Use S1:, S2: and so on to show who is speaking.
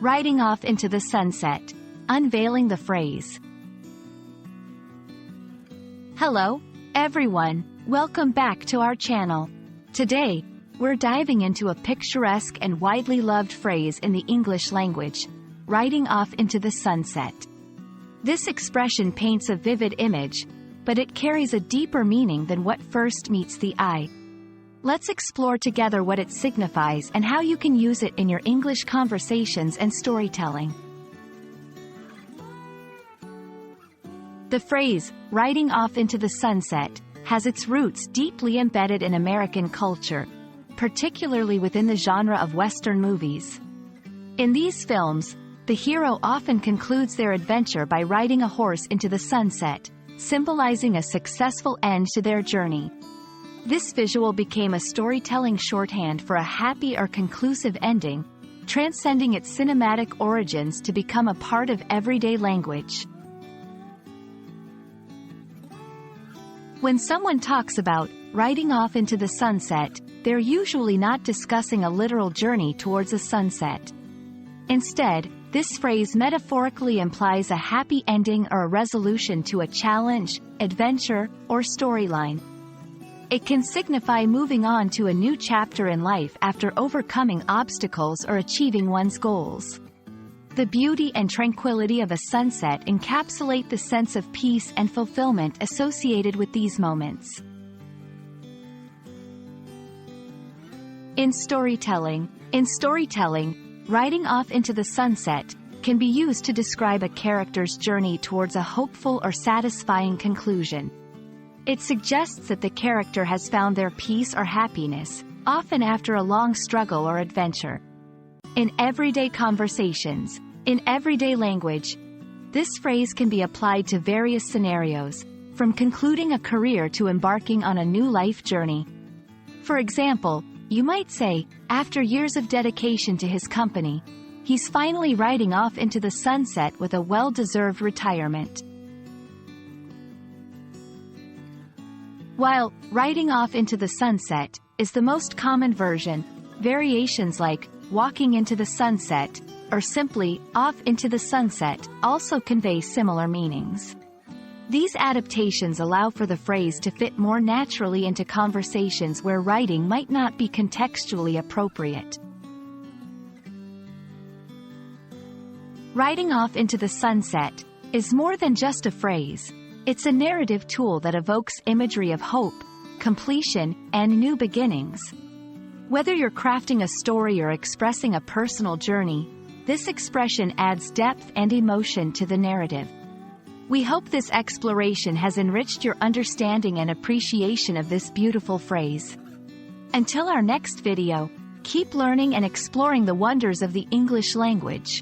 S1: Riding off into the sunset. Unveiling the phrase. Hello, everyone. Welcome back to our channel. Today, we're diving into a picturesque and widely loved phrase in the English language, riding off into the sunset. This expression paints a vivid image, but it carries a deeper meaning than what first meets the eye. Let's explore together what it signifies and how you can use it in your English conversations and storytelling. The phrase, riding off into the sunset, has its roots deeply embedded in American culture, particularly within the genre of Western movies. In these films, the hero often concludes their adventure by riding a horse into the sunset, symbolizing a successful end to their journey. This visual became a storytelling shorthand for a happy or conclusive ending, transcending its cinematic origins to become a part of everyday language. When someone talks about riding off into the sunset, they're usually not discussing a literal journey towards a sunset. Instead, this phrase metaphorically implies a happy ending or a resolution to a challenge, adventure, or storyline. It can signify moving on to a new chapter in life after overcoming obstacles or achieving one's goals. The beauty and tranquility of a sunset encapsulate the sense of peace and fulfillment associated with these moments. In storytelling, riding off into the sunset can be used to describe a character's journey towards a hopeful or satisfying conclusion. It suggests that the character has found their peace or happiness, often after a long struggle or adventure. In everyday conversations, in everyday language, this phrase can be applied to various scenarios, from concluding a career to embarking on a new life journey. For example, you might say, after years of dedication to his company, he's finally riding off into the sunset with a well-deserved retirement. While riding off into the sunset is the most common version, variations like walking into the sunset or simply off into the sunset also convey similar meanings. These adaptations allow for the phrase to fit more naturally into conversations where riding might not be contextually appropriate. Riding off into the sunset is more than just a phrase. It's a narrative tool that evokes imagery of hope, completion, and new beginnings. Whether you're crafting a story or expressing a personal journey, this expression adds depth and emotion to the narrative. We hope this exploration has enriched your understanding and appreciation of this beautiful phrase. Until our next video, keep learning and exploring the wonders of the English language.